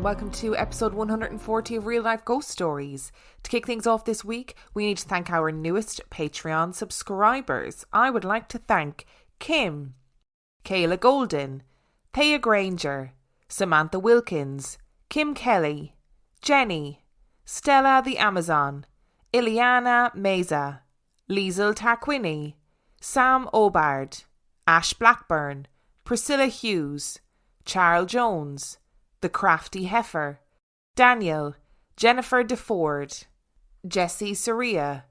welcome to episode 140 of Real Life Ghost Stories. To kick things off this week, we need to thank our newest Patreon subscribers. I would like to thank Kim, Kayla Golden, Thea Granger, Samantha Wilkins, Kim Kelly, Jenny, Stella the Amazon, Ileana Meza, Liesl Tarquini, Sam Obard, Ash Blackburn, Priscilla Hughes, Charles Jones, The Crafty Heifer, Daniel, Jennifer DeFord, Jessie Saria,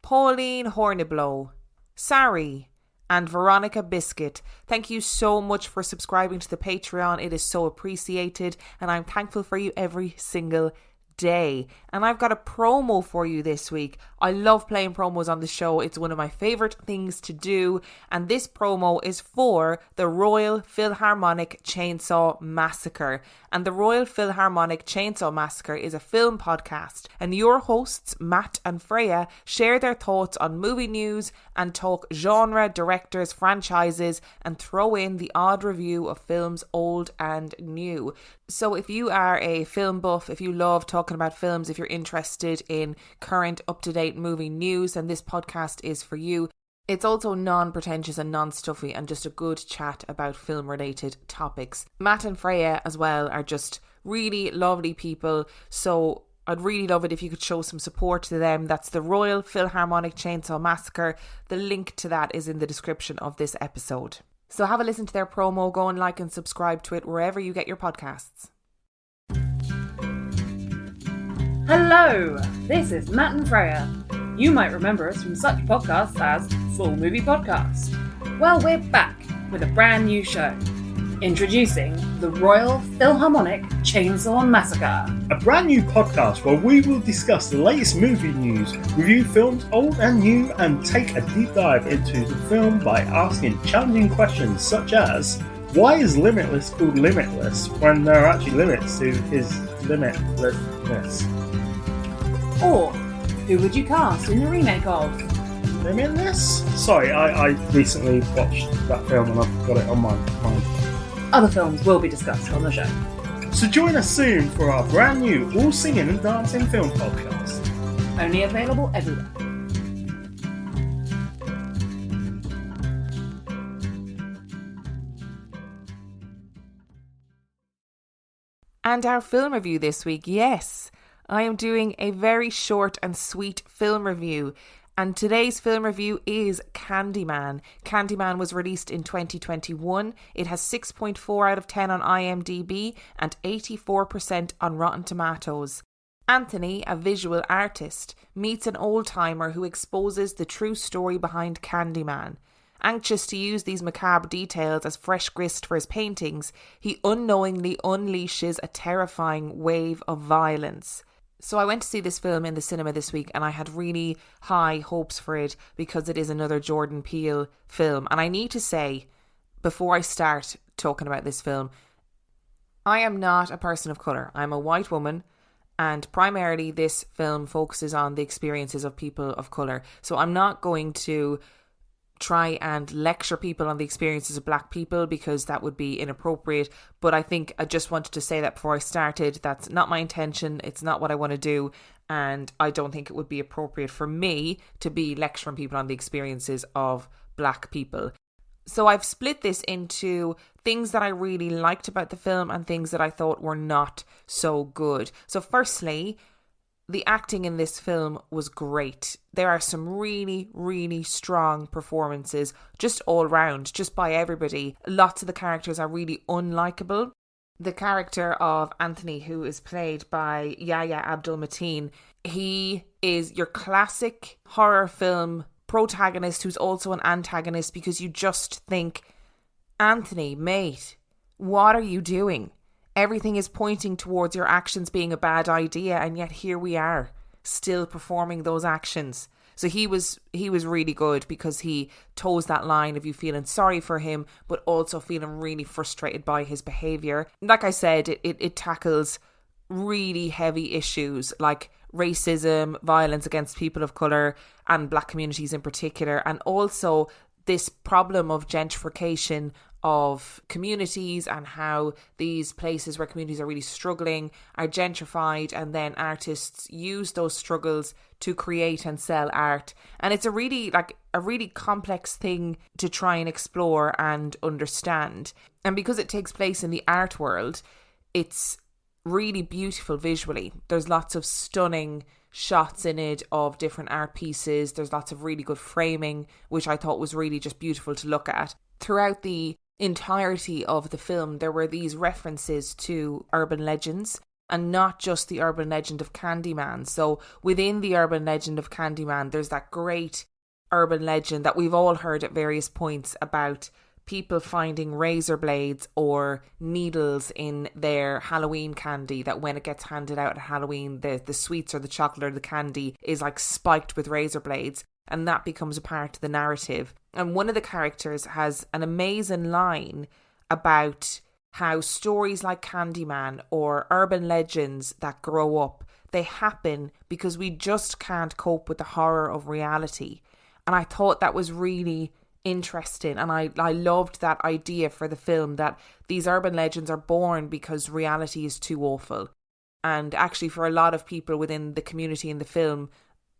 Pauline Horniblow, Sari, and Veronica Biscuit. Thank you so much for subscribing to the Patreon. It is so appreciated, and I'm thankful for you every single day. And I've got a promo for you this week. I love playing promos on the show. It's one of my favourite things to do. And this promo is for the Royal Philharmonic Chainsaw Massacre. And the Royal Philharmonic Chainsaw Massacre is a film podcast. And your hosts, Matt and Freya, share their thoughts on movie news and talk genre, directors, franchises, and throw in the odd review of films old and new. So if you are a film buff, if you love talking about films, if you're interested in current up-to-date movie news, then this podcast is for you. It's also non-pretentious and non-stuffy and just a good chat about film-related topics. Matt and Freya as well are just really lovely people, so I'd really love it if you could show some support to them. That's the Royal Philharmonic Chainsaw Massacre. The link to that is in the description of this episode. So have a listen to their promo, go and like and subscribe to it wherever you get your podcasts. Hello, this is Matt and Freya. You might remember us from such podcasts as Full Movie Podcast. Well, we're back with a brand new show. Introducing the Royal Philharmonic Chainsaw Massacre. A brand new podcast where we will discuss the latest movie news, review films old and new, and take a deep dive into the film by asking challenging questions such as, why is Limitless called Limitless when there are actually limits to his limitlessness? Or, who would you cast in the remake of Limitless? Sorry, I recently watched that film and I've got it on my mind. Other films will be discussed on the show. So join us soon for our brand new all singing and dancing film podcast. Only available everywhere. And our film review this week, yes, I am doing a very short and sweet film review. And today's film review is Candyman. Candyman was released in 2021. It has 6.4 out of 10 on IMDb and 84% on Rotten Tomatoes. Anthony, a visual artist, meets an old-timer who exposes the true story behind Candyman. Anxious to use these macabre details as fresh grist for his paintings, he unknowingly unleashes a terrifying wave of violence. So I went to see this film in the cinema this week and I had really high hopes for it because it is another Jordan Peele film. And I need to say, before I start talking about this film, I am not a person of colour. I'm a white woman, and primarily this film focuses on the experiences of people of colour. So I'm not going to try and lecture people on the experiences of black people because that would be inappropriate, but I think I just wanted to say that before I started. That's not my intention, it's not what I want to do, and I don't think it would be appropriate for me to be lecturing people on the experiences of black people. So I've split this into things that I really liked about the film and things that I thought were not so good. So firstly, the acting in this film was great. There are some really, really strong performances just all round, just by everybody. Lots of the characters are really unlikable. The character of Anthony, who is played by Yahya Abdul-Mateen, he is your classic horror film protagonist who's also an antagonist, because you just think, Anthony, mate, what are you doing? Everything is pointing towards your actions being a bad idea, and yet here we are, still performing those actions. So he was really good because he toes that line of you feeling sorry for him, but also feeling really frustrated by his behaviour. Like I said, it tackles really heavy issues like racism, violence against people of colour and black communities in particular, and also this problem of gentrification of communities and how these places where communities are really struggling are gentrified, and then artists use those struggles to create and sell art. And it's a really complex thing to try and explore and understand. And because it takes place in the art world, it's really beautiful visually. There's lots of stunning shots in it of different art pieces. There's lots of really good framing, which I thought was really just beautiful to look at. Throughout the entirety of the film, there were these references to urban legends, and not just the urban legend of Candyman. So within the urban legend of Candyman, there's that great urban legend that we've all heard at various points about people finding razor blades or needles in their Halloween candy, that when it gets handed out at Halloween, the sweets or the chocolate or the candy is like spiked with razor blades, and that becomes a part of the narrative. And one of the characters has an amazing line about how stories like Candyman or urban legends that grow up, they happen because we just can't cope with the horror of reality. And I thought that was really interesting, and I loved that idea for the film, that these urban legends are born because reality is too awful. And actually, for a lot of people within the community in the film,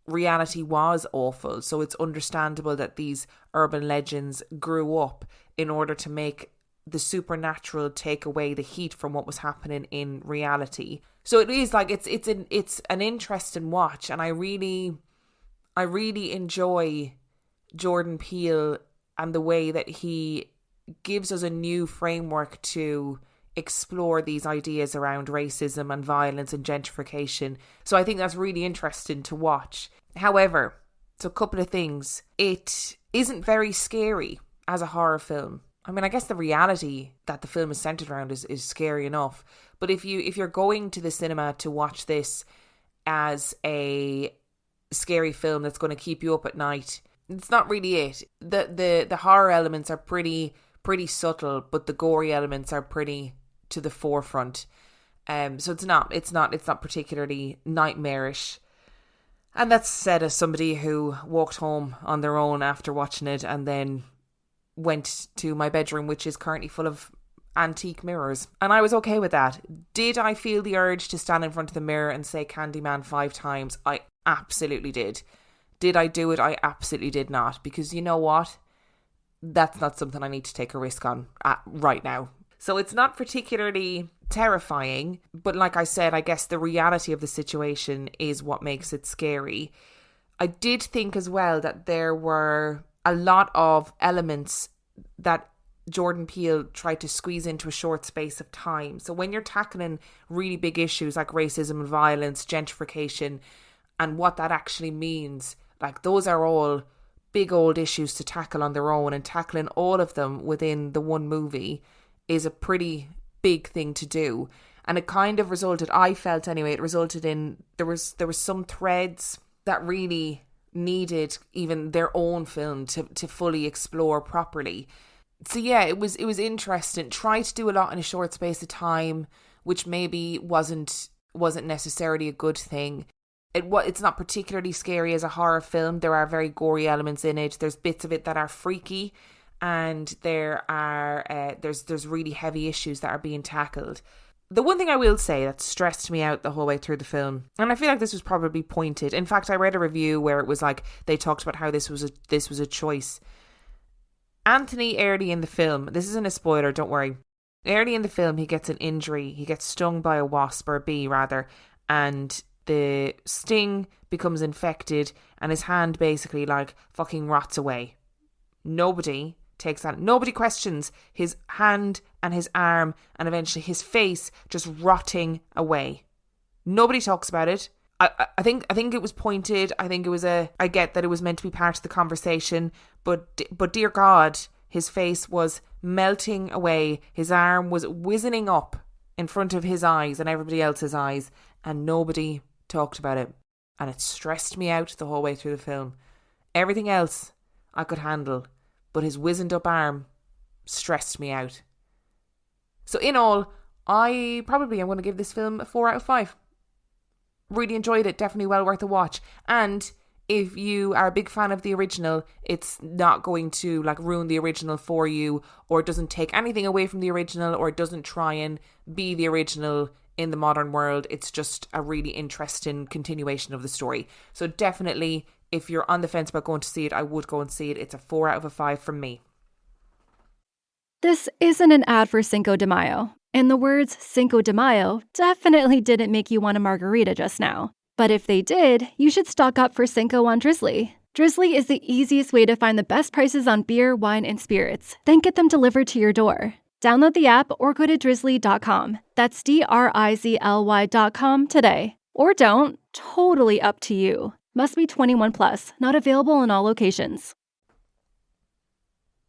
reality was awful, so it's understandable that these urban legends grew up in order to make the supernatural take away the heat from what was happening in reality. So it is like it's an interesting watch, and I really enjoy Jordan Peele and the way that he gives us a new framework to explore these ideas around racism and violence and gentrification. So I think that's really interesting to watch. However, so a couple of things. It isn't very scary as a horror film. I mean, I guess the reality that the film is centered around is scary enough. But if you're going to the cinema to watch this as a scary film that's going to keep you up at night, it's not really it. The horror elements are pretty subtle, but the gory elements are pretty to the forefront. So it's not particularly nightmarish. And that's said as somebody who walked home on their own after watching it and then went to my bedroom, which is currently full of antique mirrors. And I was okay with that. Did I feel the urge to stand in front of the mirror and say Candyman 5 times? I absolutely did. Did I do it? I absolutely did not. Because you know what? That's not something I need to take a risk on right now. So it's not particularly terrifying. But like I said, I guess the reality of the situation is what makes it scary. I did think as well that there were a lot of elements that Jordan Peele tried to squeeze into a short space of time. So when you're tackling really big issues like racism and violence, gentrification, and what that actually means, like those are all big old issues to tackle on their own, and tackling all of them within the one movie is a pretty big thing to do. And it kind of resulted, I felt anyway, it resulted in there was some threads that really needed even their own film to fully explore properly. So yeah, it was interesting. Tried to do a lot in a short space of time, which maybe wasn't necessarily a good thing. It's not particularly scary as a horror film. There are very gory elements in it. There's bits of it that are freaky, and there's really heavy issues that are being tackled. The one thing I will say that stressed me out the whole way through the film, and I feel like this was probably pointed. In fact, I read a review where it was like they talked about how this was a choice. Anthony, early in the film, this isn't a spoiler, don't worry. Early in the film, he gets an injury. He gets stung by a wasp, or a bee rather, and the sting becomes infected, and his hand basically like fucking rots away. Nobody takes that. Nobody questions his hand and his arm and eventually his face just rotting away. Nobody talks about it. I think it was pointed. I think it was I get that it was meant to be part of the conversation, but dear God, his face was melting away. His arm was wizening up in front of his eyes and everybody else's eyes, and nobody talked about it. And it stressed me out the whole way through the film. Everything else I could handle, but his wizened up arm stressed me out. So in all, I probably am going to give this film a 4 out of 5. Really enjoyed it, definitely well worth a watch. And if you are a big fan of the original, it's not going to like ruin the original for you, or doesn't take anything away from the original, or doesn't try and be the original in the modern world. It's just a really interesting continuation of the story. So definitely, if you're on the fence about going to see it, I would go and see it. It's a 4 out of 5 from me. This isn't an ad for Cinco de Mayo, and the words Cinco de Mayo definitely didn't make you want a margarita just now. But if they did, you should stock up for Cinco on Drizzly. Drizzly is the easiest way to find the best prices on beer, wine, and spirits, then get them delivered to your door. Download the app or go to drizzly.com. That's DRIZLY.com today. Or don't. Totally up to you. Must be 21 plus, not available in all locations.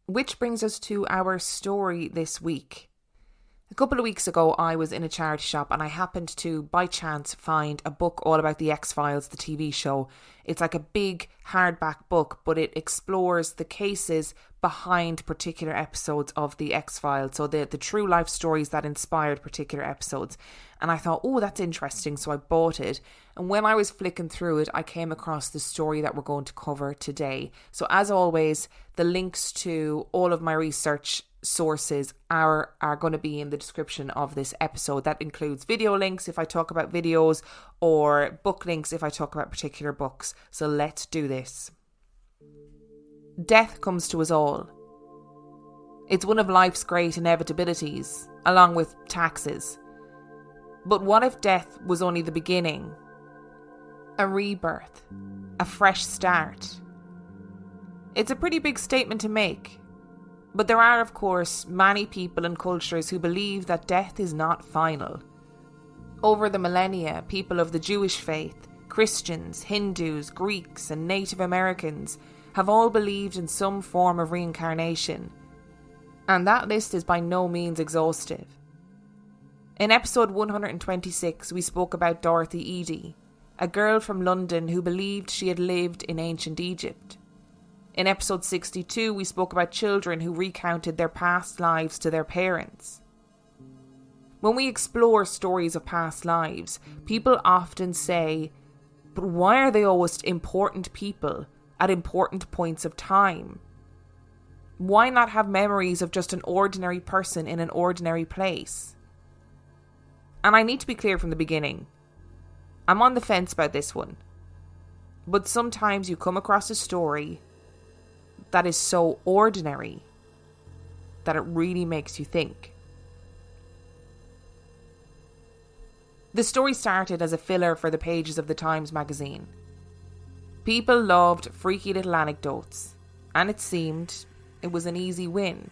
Which brings us to our story this week. A couple of weeks ago, I was in a charity shop and I happened to, by chance, find a book all about the X-Files, the TV show. It's like a big hardback book, but it explores the cases behind particular episodes of the X-Files. So the true life stories that inspired particular episodes. And I thought, oh, that's interesting. So I bought it. And when I was flicking through it, I came across the story that we're going to cover today. So as always, the links to all of my research sources are going to be in the description of this episode. That includes video links if I talk about videos, or book links if I talk about particular books. So let's do this. Death comes to us all. It's one of life's great inevitabilities, along with taxes. But what if death was only the beginning? A rebirth, a fresh start. It's a pretty big statement to make. But there are, of course, many people and cultures who believe that death is not final. Over the millennia, people of the Jewish faith, Christians, Hindus, Greeks, and Native Americans have all believed in some form of reincarnation. And that list is by no means exhaustive. In episode 126, we spoke about Dorothy Eady, a girl from London who believed she had lived in ancient Egypt. In episode 62, we spoke about children who recounted their past lives to their parents. When we explore stories of past lives, people often say, but why are they always important people at important points of time? Why not have memories of just an ordinary person in an ordinary place? And I need to be clear from the beginning. I'm on the fence about this one. But sometimes you come across a story that is so ordinary that it really makes you think. The story started as a filler for the pages of the Times magazine. People loved freaky little anecdotes, and it seemed it was an easy win.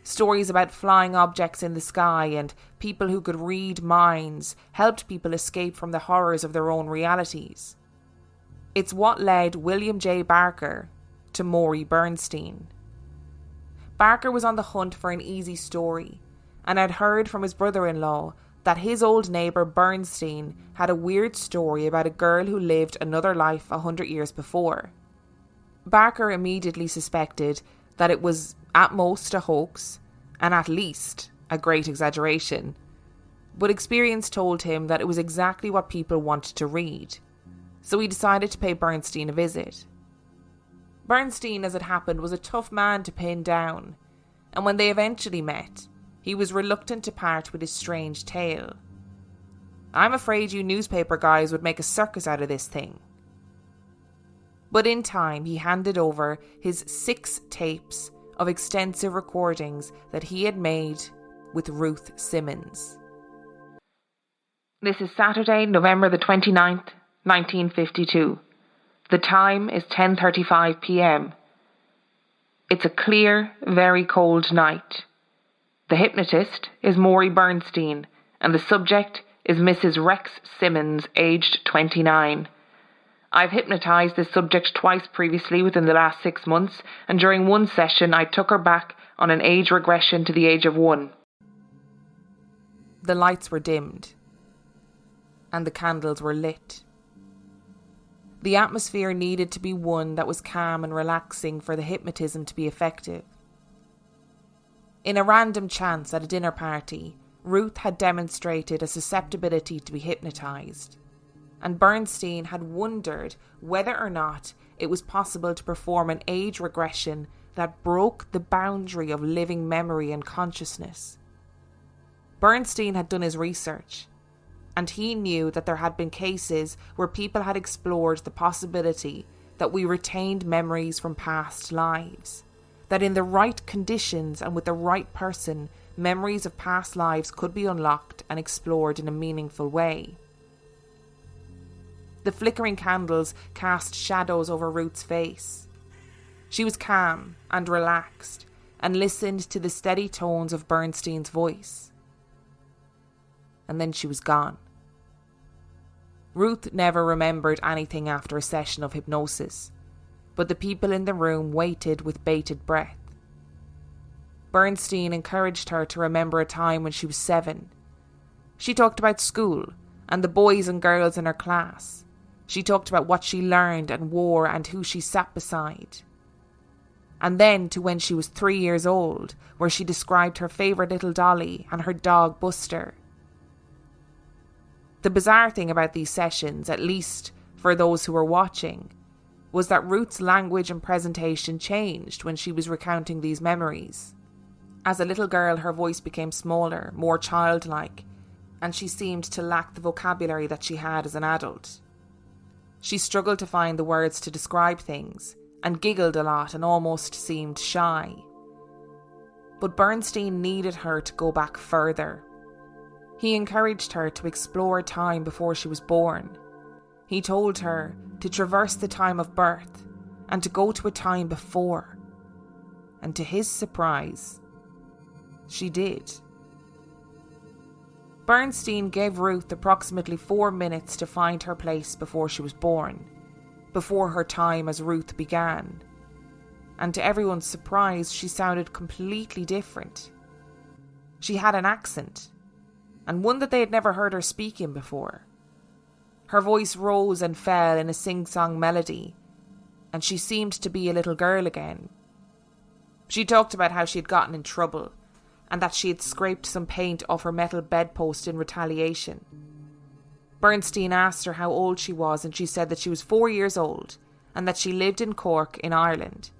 Stories about flying objects in the sky and people who could read minds helped people escape from the horrors of their own realities. It's what led William J. Barker to Maury Bernstein. Barker was on the hunt for an easy story, and had heard from his brother-in-law that his old neighbour Bernstein had a weird story about a girl who lived another life 100 years before. Barker immediately suspected that it was at most a hoax, and at least a great exaggeration. But experience told him that it was exactly what people wanted to read, so he decided to pay Bernstein a visit. Bernstein, as it happened, was a tough man to pin down, and when they eventually met, he was reluctant to part with his strange tale. I'm afraid you newspaper guys would make a circus out of this thing. But in time, he handed over his 6 tapes of extensive recordings that he had made with Ruth Simmons. This is Saturday, November the 29th, 1952. The time is 10:35 p.m. It's a clear, very cold night. The hypnotist is Maury Bernstein, and the subject is Mrs. Rex Simmons, aged 29. I've hypnotised this subject twice previously within the last 6 months, and during one session I took her back on an age regression to the age of 1. The lights were dimmed, and the candles were lit. The atmosphere needed to be one that was calm and relaxing for the hypnotism to be effective. In a random chance at a dinner party, Ruth had demonstrated a susceptibility to be hypnotised, and Bernstein had wondered whether or not it was possible to perform an age regression that broke the boundary of living memory and consciousness. Bernstein had done his research, and he knew that there had been cases where people had explored the possibility that we retained memories from past lives, that in the right conditions and with the right person, memories of past lives could be unlocked and explored in a meaningful way. The flickering candles cast shadows over Ruth's face. She was calm and relaxed and listened to the steady tones of Bernstein's voice. And then she was gone. Ruth never remembered anything after a session of hypnosis, but the people in the room waited with bated breath. Bernstein encouraged her to remember a time when she was 7. She talked about school and the boys and girls in her class. She talked about what she learned and wore and who she sat beside. And then to when she was 3 years old, where she described her favourite little dolly and her dog Buster. The bizarre thing about these sessions, at least for those who were watching, was that Ruth's language and presentation changed when she was recounting these memories. As a little girl, her voice became smaller, more childlike, and she seemed to lack the vocabulary that she had as an adult. She struggled to find the words to describe things, and giggled a lot and almost seemed shy. But Bernstein needed her to go back further. He encouraged her to explore time before she was born. He told her to traverse the time of birth and to go to a time before. And to his surprise, she did. Bernstein gave Ruth approximately 4 minutes to find her place before she was born, before her time as Ruth began. And to everyone's surprise, she sounded completely different. She had an accent, and one that they had never heard her speak in before. Her voice rose and fell in a sing-song melody, and she seemed to be a little girl again. She talked about how she had gotten in trouble, and that she had scraped some paint off her metal bedpost in retaliation. Bernstein asked her how old she was, and she said that she was 4 years old, and that she lived in Cork in Ireland.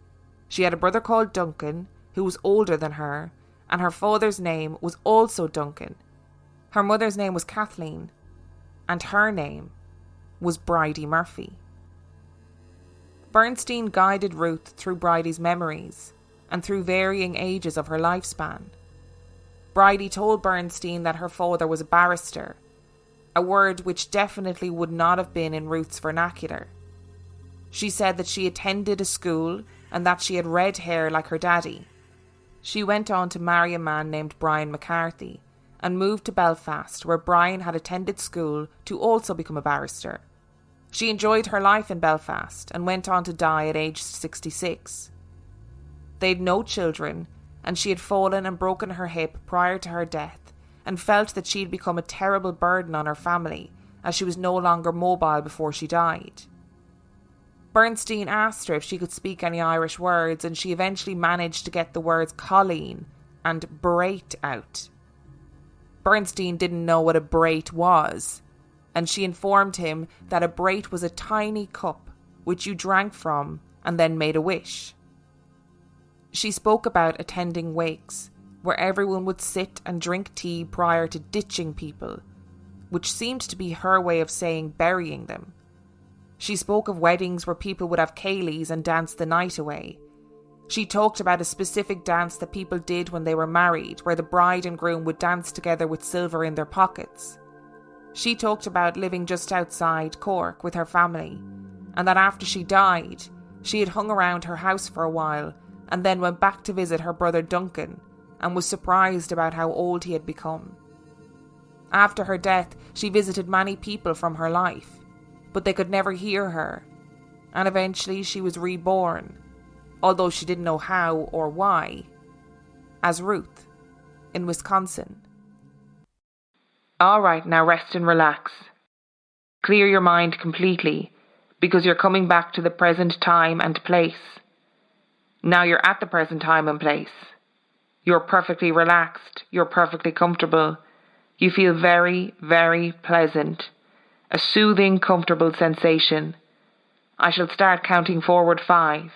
She had a brother called Duncan, who was older than her, and her father's name was also Duncan. Her mother's name was Kathleen, and her name was Bridey Murphy. Bernstein guided Ruth through Bridey's memories and through varying ages of her lifespan. Bridey told Bernstein that her father was a barrister, a word which definitely would not have been in Ruth's vernacular. She said that she attended a school and that she had red hair like her daddy. She went on to marry a man named Brian McCarthy and moved to Belfast, where Brian had attended school to also become a barrister. She enjoyed her life in Belfast and went on to die at age 66. They'd no children, and she had fallen and broken her hip prior to her death and felt that she'd become a terrible burden on her family as she was no longer mobile before she died. Bernstein asked her if she could speak any Irish words, and she eventually managed to get the words Colleen and Brait out. Bernstein didn't know what a brait was, and she informed him that a brait was a tiny cup which you drank from and then made a wish. She spoke about attending wakes, where everyone would sit and drink tea prior to ditching people, which seemed to be her way of saying burying them. She spoke of weddings where people would have ceilidhs and dance the night away. She talked about a specific dance that people did when they were married, where the bride and groom would dance together with silver in their pockets. She talked about living just outside Cork with her family, and that after she died, she had hung around her house for a while and then went back to visit her brother Duncan and was surprised about how old he had become. After her death, she visited many people from her life, but they could never hear her, and eventually she was reborn, although she didn't know how or why, as Ruth in Wisconsin. All right, now rest and relax. Clear your mind completely, because you're coming back to the present time and place. Now you're at the present time and place. You're perfectly relaxed. You're perfectly comfortable. You feel very, very pleasant. a soothing, comfortable sensation. I shall start counting forward 5.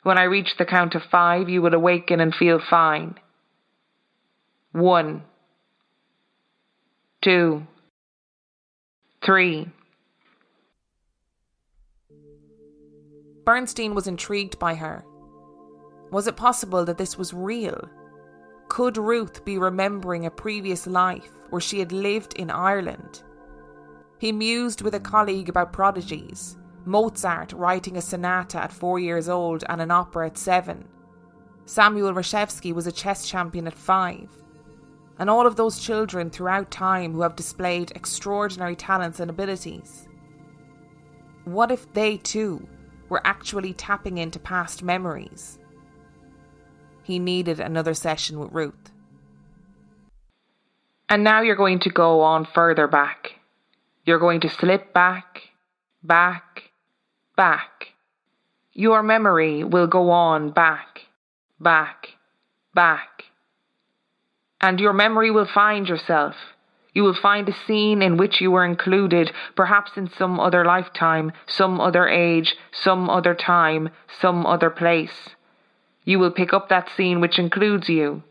When I reach the count of 5, you will awaken and feel fine. 1, 2, 3. Bernstein was intrigued by her. Was it possible that this was real? Could Ruth be remembering a previous life where she had lived in Ireland? He mused with a colleague about prodigies. Mozart writing a sonata at 4 years old and an opera at 7. Samuel Reshevsky was a chess champion at 5. And all of those children throughout time who have displayed extraordinary talents and abilities. What if they too were actually tapping into past memories? He needed another session with Ruth. And now you're going to go on further back. You're going to slip back, back, back. Your memory will go on back, back, back. And your memory will find yourself. You will find a scene in which you were included, perhaps in some other lifetime, some other age, some other time, some other place. You will pick up that scene which includes you.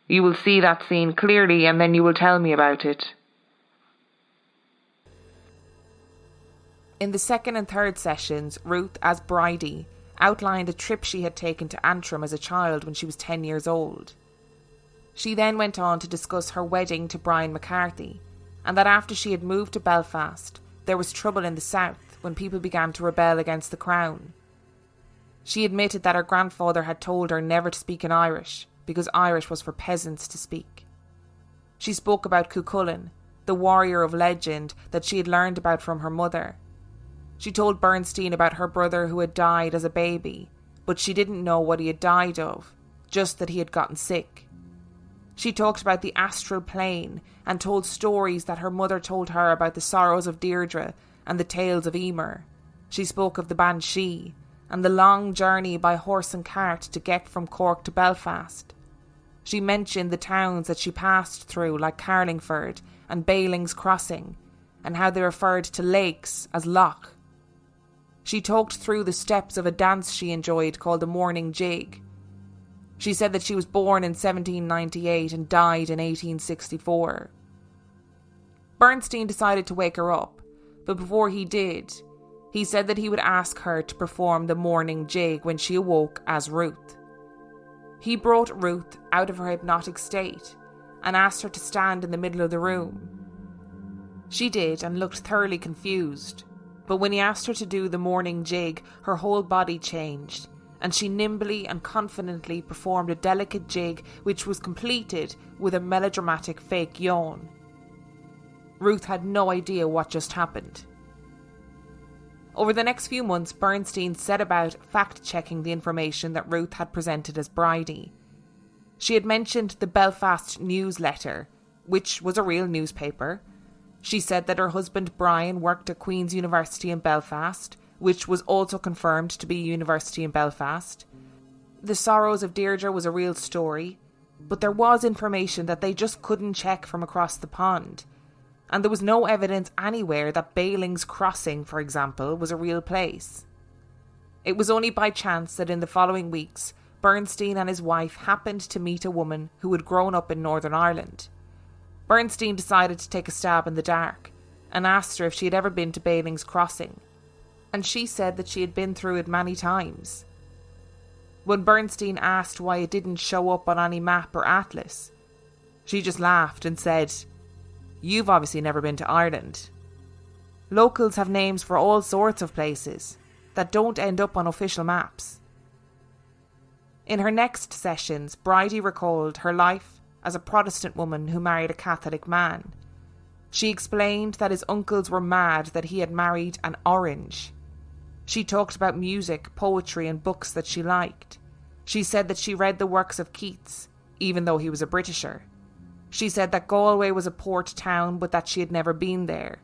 You will see that scene clearly, and then you will tell me about it. In the second and third sessions, Ruth, as Bridey, outlined a trip she had taken to Antrim as a child when she was 10 years old. She then went on to discuss her wedding to Brian McCarthy, and that after she had moved to Belfast, there was trouble in the south when people began to rebel against the Crown. She admitted that her grandfather had told her never to speak in Irish, because Irish was for peasants to speak. She spoke about Cuchulainn, the warrior of legend that she had learned about from her mother. She told Bernstein about her brother who had died as a baby, but she didn't know what he had died of, just that he had gotten sick. She talked about the astral plane and told stories that her mother told her about the sorrows of Deirdre and the tales of Emer. She spoke of the Banshee and the long journey by horse and cart to get from Cork to Belfast. She mentioned the towns that she passed through, like Carlingford and Bailing's Crossing, and how they referred to lakes as loch. She talked through the steps of a dance she enjoyed called the Morning Jig. She said that she was born in 1798 and died in 1864. Bernstein decided to wake her up, but before he did, he said that he would ask her to perform the Morning Jig when she awoke as Ruth. He brought Ruth out of her hypnotic state and asked her to stand in the middle of the room. She did and looked thoroughly confused, but when he asked her to do the Morning Jig, her whole body changed, and she nimbly and confidently performed a delicate jig which was completed with a melodramatic fake yawn. Ruth had no idea what just happened. Over the next few months, Bernstein set about fact-checking the information that Ruth had presented as Bridey. She had mentioned the Belfast Newsletter, which was a real newspaper. She said that her husband Brian worked at Queen's University in Belfast, which was also confirmed to be a university in Belfast. The Sorrows of Deirdre was a real story, but there was information that they just couldn't check from across the pond. And there was no evidence anywhere that Bailing's Crossing, for example, was a real place. It was only by chance that in the following weeks, Bernstein and his wife happened to meet a woman who had grown up in Northern Ireland. Bernstein decided to take a stab in the dark and asked her if she had ever been to Bailing's Crossing, and she said that she had been through it many times. When Bernstein asked why it didn't show up on any map or atlas, she just laughed and said, "You've obviously never been to Ireland. Locals have names for all sorts of places that don't end up on official maps." In her next sessions, Bridey recalled her life as a Protestant woman who married a Catholic man. She explained that his uncles were mad that he had married an orange. She talked about music, poetry and books that she liked. She said that she read the works of Keats, even though he was a Britisher. She said that Galway was a port town, but that she had never been there.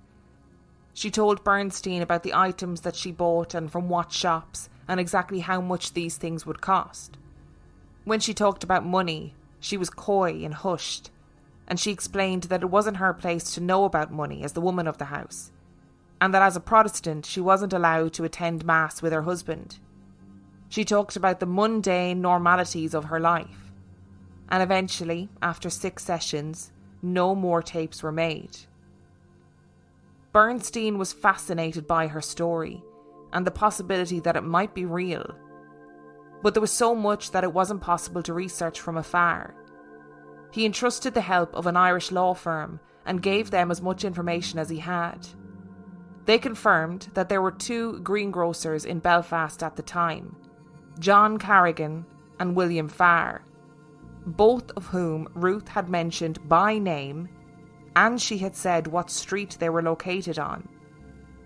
She told Bernstein about the items that she bought and from what shops, and exactly how much these things would cost. When she talked about money, she was coy and hushed, and she explained that it wasn't her place to know about money as the woman of the house. and that as a Protestant she wasn't allowed to attend Mass with her husband. She talked about the mundane normalities of her life, and eventually, after 6 sessions, no more tapes were made. Bernstein was fascinated by her story and the possibility that it might be real, but there was so much that it wasn't possible to research from afar. He entrusted the help of an Irish law firm and gave them as much information as he had. They confirmed that there were 2 greengrocers in Belfast at the time, John Carrigan and William Farr, both of whom Ruth had mentioned by name, and she had said what street they were located on.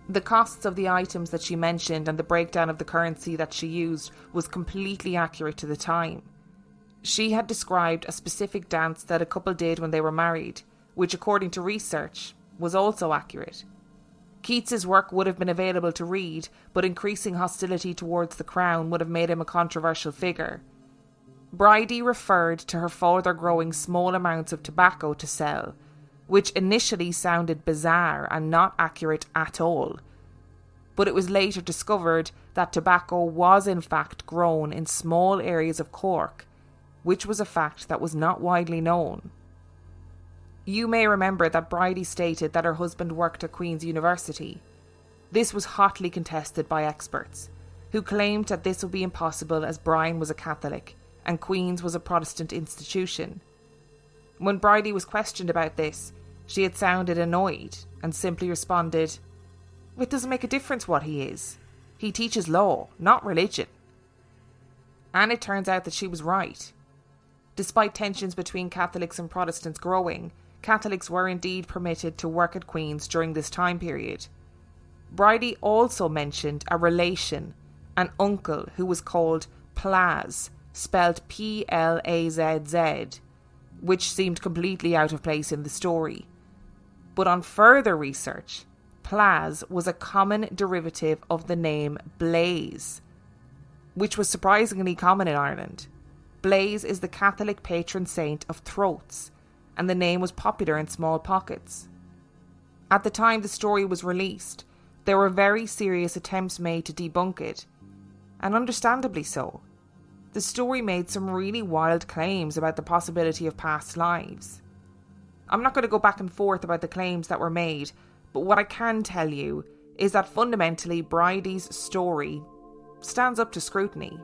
The costs of the items that she mentioned and the breakdown of the currency that she used was completely accurate to the time. She had described a specific dance that a couple did when they were married, which according to research was also accurate. Keats's work would have been available to read, but increasing hostility towards the crown would have made him a controversial figure. Bridey referred to her father growing small amounts of tobacco to sell, which initially sounded bizarre and not accurate at all. But it was later discovered that tobacco was in fact grown in small areas of Cork, which was a fact that was not widely known. You may remember that Bridey stated that her husband worked at Queen's University. This was hotly contested by experts, who claimed that this would be impossible as Brian was a Catholic and Queen's was a Protestant institution. When Bridey was questioned about this, she had sounded annoyed and simply responded, "It doesn't make a difference what he is. He teaches law, not religion." And it turns out that she was right. Despite tensions between Catholics and Protestants growing, Catholics were indeed permitted to work at Queen's during this time period. Bridey also mentioned a relation, an uncle who was called Plaz, spelled Plazz, which seemed completely out of place in the story. But on further research, Plaz was a common derivative of the name Blaise, which was surprisingly common in Ireland. Blaise is the Catholic patron saint of throats, and the name was popular in small pockets. At the time the story was released, there were very serious attempts made to debunk it, and understandably so. The story made some really wild claims about the possibility of past lives. I'm not going to go back and forth about the claims that were made, but what I can tell you is that fundamentally Bridey's story stands up to scrutiny.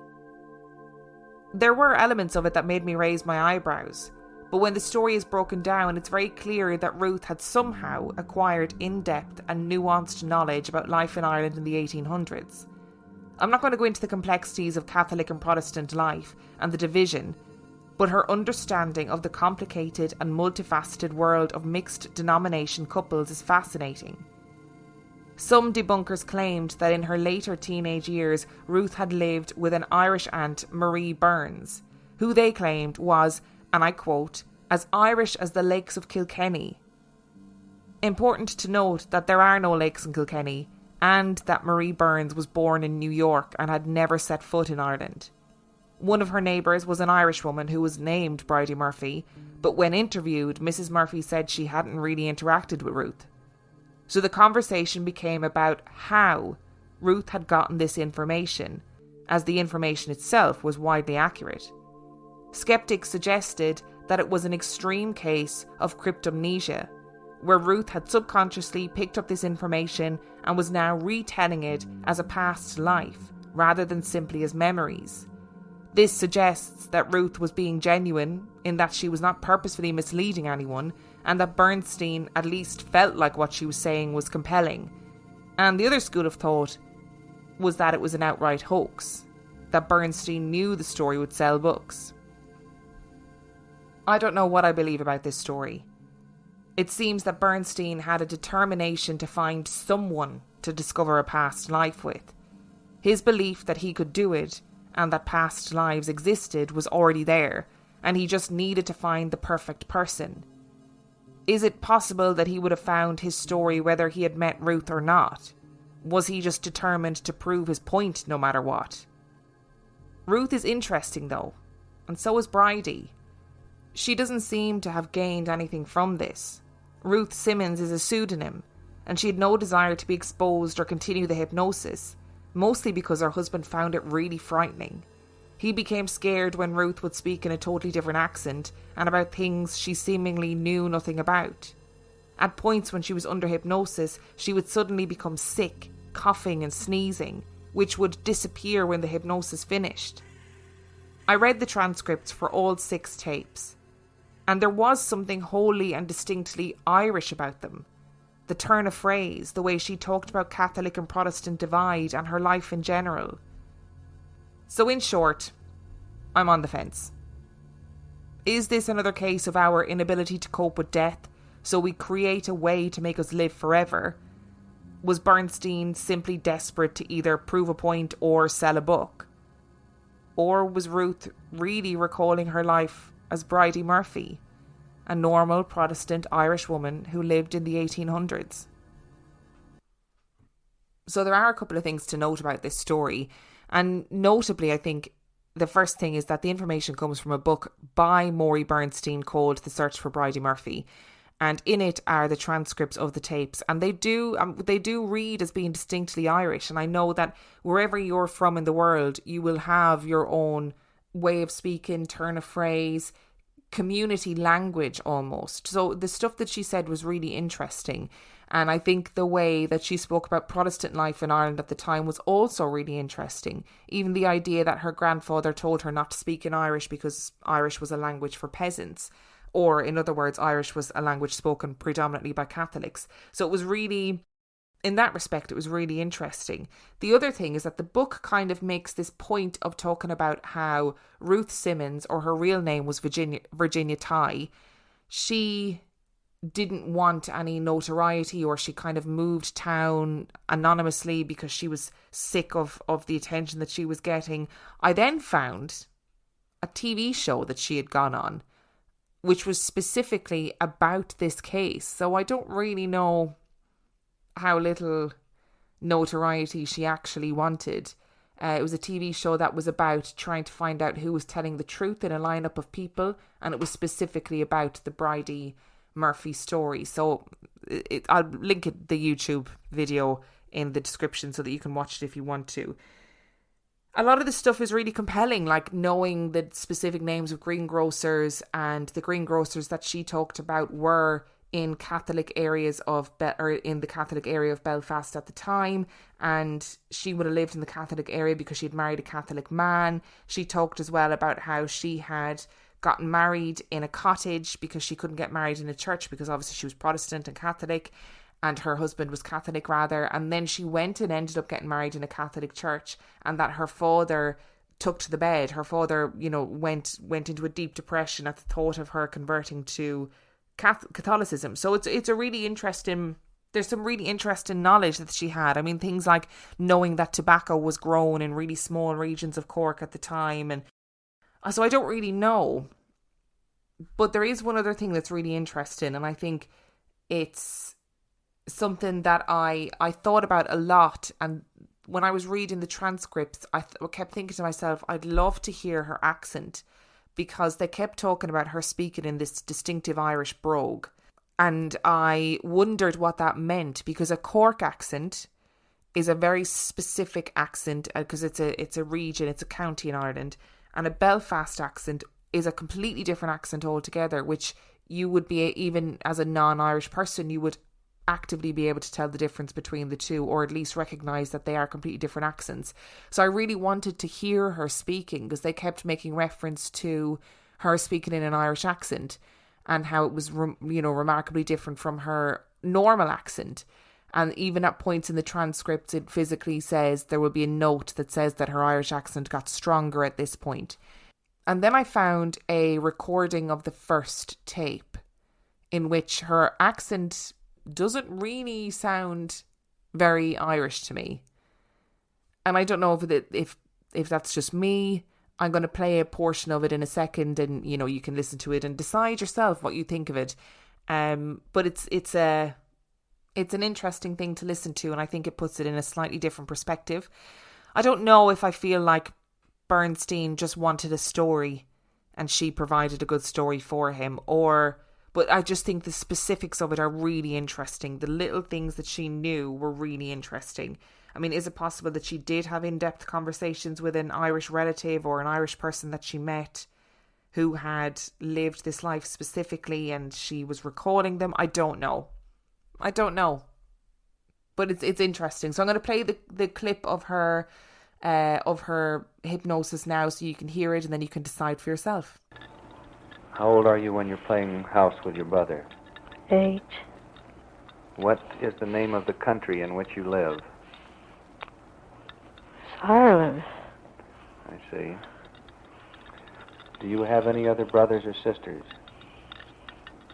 There were elements of it that made me raise my eyebrows, but when the story is broken down, it's very clear that Ruth had somehow acquired in-depth and nuanced knowledge about life in Ireland in the 1800s. I'm not going to go into the complexities of Catholic and Protestant life and the division, but her understanding of the complicated and multifaceted world of mixed denomination couples is fascinating. Some debunkers claimed that in her later teenage years, Ruth had lived with an Irish aunt, Marie Burns, who they claimed was, and I quote, "as Irish as the lakes of Kilkenny." Important to note that there are no lakes in Kilkenny, and that Marie Burns was born in New York and had never set foot in Ireland. One of her neighbours was an Irish woman who was named Bridey Murphy, but when interviewed, Mrs. Murphy said she hadn't really interacted with Ruth. So the conversation became about how Ruth had gotten this information, as the information itself was widely accurate. Skeptics suggested that it was an extreme case of cryptomnesia, where Ruth had subconsciously picked up this information and was now retelling it as a past life, rather than simply as memories. This suggests that Ruth was being genuine, in that she was not purposefully misleading anyone, and that Bernstein at least felt like what she was saying was compelling. And the other school of thought was that it was an outright hoax, that Bernstein knew the story would sell books. I don't know what I believe about this story. It seems that Bernstein had a determination to find someone to discover a past life with. His belief that he could do it and that past lives existed was already there, and he just needed to find the perfect person. Is it possible that he would have found his story whether he had met Ruth or not? Was he just determined to prove his point no matter what? Ruth is interesting though, and so is Bridey. She doesn't seem to have gained anything from this. Ruth Simmons is a pseudonym, and she had no desire to be exposed or continue the hypnosis, mostly because her husband found it really frightening. He became scared when Ruth would speak in a totally different accent and about things she seemingly knew nothing about. At points when she was under hypnosis, she would suddenly become sick, coughing and sneezing, which would disappear when the hypnosis finished. I read the transcripts for all 6 tapes, and there was something wholly and distinctly Irish about them. The turn of phrase, the way she talked about Catholic and Protestant divide and her life in general. So in short, I'm on the fence. Is this another case of our inability to cope with death, so we create a way to make us live forever? Was Bernstein simply desperate to either prove a point or sell a book? Or was Ruth really recalling her life as Bridey Murphy, a normal Protestant Irish woman who lived in the 1800s? So there are a couple of things to note about this story. And notably, I think the first thing is that the information comes from a book by Maury Bernstein called The Search for Bridey Murphy. And in it are the transcripts of the tapes. And they do read as being distinctly Irish. And I know that wherever you're from in the world, you will have your own way of speaking, turn of phrase, community language almost. So the stuff that she said was really interesting. And I think the way that she spoke about Protestant life in Ireland at the time was also really interesting. Even the idea that her grandfather told her not to speak in Irish because Irish was a language for peasants. Or, in other words, Irish was a language spoken predominantly by Catholics. So it was really, in that respect, it was really interesting. The other thing is that the book kind of makes this point of talking about how Ruth Simmons, or her real name was Virginia Tighe, she didn't want any notoriety, or she kind of moved town anonymously because she was sick of the attention that she was getting. I then found a TV show that she had gone on, which was specifically about this case. So I don't really know how little notoriety she actually wanted. It was a TV show that was about trying to find out who was telling the truth in a lineup of people, and it was specifically about the Bridey Murphy story. So I'll link the YouTube video in the description so that you can watch it if you want to. A lot of this stuff is really compelling, like knowing the specific names of greengrocers, and the greengrocers that she talked about were in Catholic areas in the Catholic area of Belfast at the time, and she would have lived in the Catholic area because she'd married a Catholic man. She talked as well about how she had gotten married in a cottage because she couldn't get married in a church because obviously she was Protestant and Catholic, and her husband was Catholic rather, and then she went and ended up getting married in a Catholic church, and that her father took to the bed. Her father, went into a deep depression at the thought of her converting to Catholicism. So it's a really interesting, there's some really interesting knowledge that she had. I mean, things like knowing that tobacco was grown in really small regions of Cork at the time, and so I don't really know. But there is one other thing that's really interesting, and I think it's something that I thought about a lot. And when I was reading the transcripts, I kept thinking to myself, I'd love to hear her accent, because they kept talking about her speaking in this distinctive Irish brogue. And I wondered what that meant, because a Cork accent is a very specific accent, because it's a region, it's a county in Ireland. And a Belfast accent is a completely different accent altogether, which you would be, even as a non-Irish person, you would actively be able to tell the difference between the two, or at least recognise that they are completely different accents. So I really wanted to hear her speaking, because they kept making reference to her speaking in an Irish accent and how it was remarkably different from her normal accent. And even at points in the transcripts, it physically says there will be a note that says that her Irish accent got stronger at this point. And then I found a recording of the first tape in which her accent doesn't really sound very Irish to me. And I don't know if that's just me. I'm going to play a portion of it in a second, and you can listen to it and decide yourself what you think of it. But it's an interesting thing to listen to, and I think it puts it in a slightly different perspective. I don't know if I feel like Bernstein just wanted a story and she provided a good story for him, or But I just think the specifics of it are really interesting. The little things that she knew were really interesting. I mean, is it possible that she did have in-depth conversations with an Irish relative or an Irish person that she met who had lived this life specifically and she was recalling them? I don't know. But it's interesting. So I'm going to play the clip of her hypnosis now so you can hear it and then you can decide for yourself. How old are you when you're playing house with your brother? 8. What is the name of the country in which you live? Ireland. I see. Do you have any other brothers or sisters?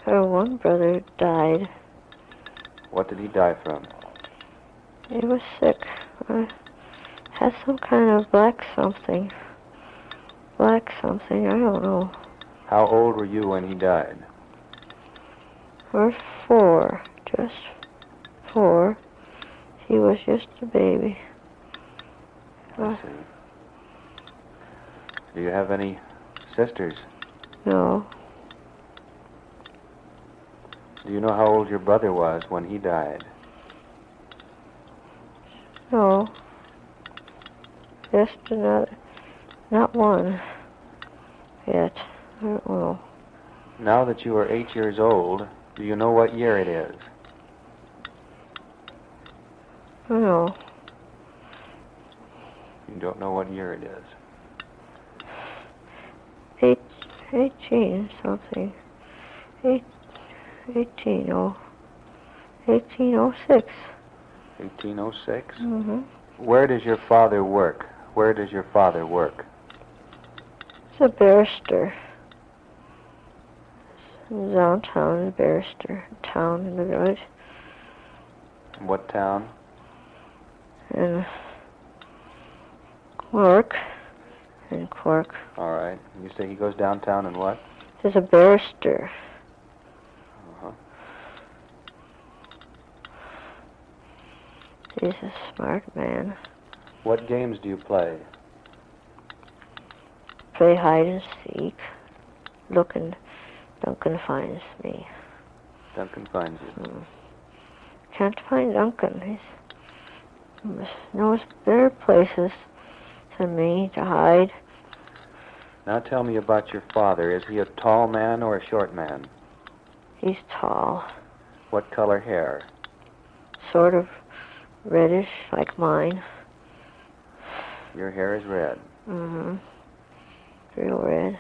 One brother died. What did he die from? He was sick. Had some kind of black something. I don't know. How old were you when he died? We're 4. Just 4. He was just a baby. I see. Do you have any sisters? No. Do you know how old your brother was when he died? No. Just another. Not one. Yet. I don't know. Now that you are 8 years old, do you know what year it is? No. You don't know what year it is. 18 something. 1806. 1806? Mm-hmm. Where does your father work? It's a barrister. Downtown, a barrister. Town in the village. What town? And Cork. All right. You say he goes downtown and what? He's a barrister. Uh-huh. He's a smart man. What games do you play? Play hide and seek. Duncan finds me. Duncan finds you. Can't find Duncan. He knows better places than me to hide. Now tell me about your father. Is he a tall man or a short man? He's tall. What color hair? Sort of reddish, like mine. Your hair is red. Mm-hmm. Real red.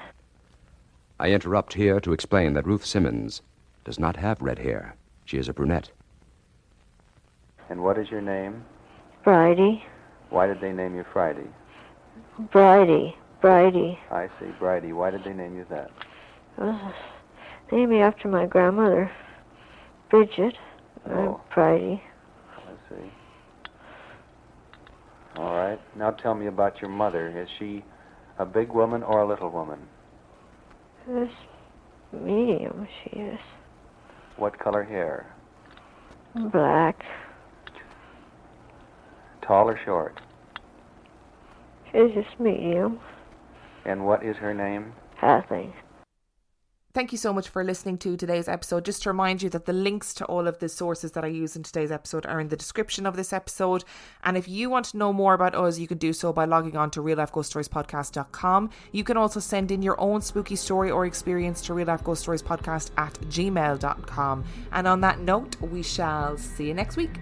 I interrupt here to explain that Ruth Simmons does not have red hair. She is a brunette. And what is your name? Bridey. Why did they name you Friday? Bridey. I see, Bridey. Why did they name you that? Named me after my grandmother, Bridget. Oh. Bridey. I see. All right. Now tell me about your mother. Is she a big woman or a little woman? It's medium, she is. What color hair? Black. Tall or short? She's just medium. And what is her name? Kathleen. Thank you so much for listening to today's episode. Just to remind you that the links to all of the sources that I use in today's episode are in the description of this episode. And if you want to know more about us, you can do so by logging on to reallifeghoststoriespodcast.com. You can also send in your own spooky story or experience to reallifeghoststoriespodcast@gmail.com. And on that note, we shall see you next week.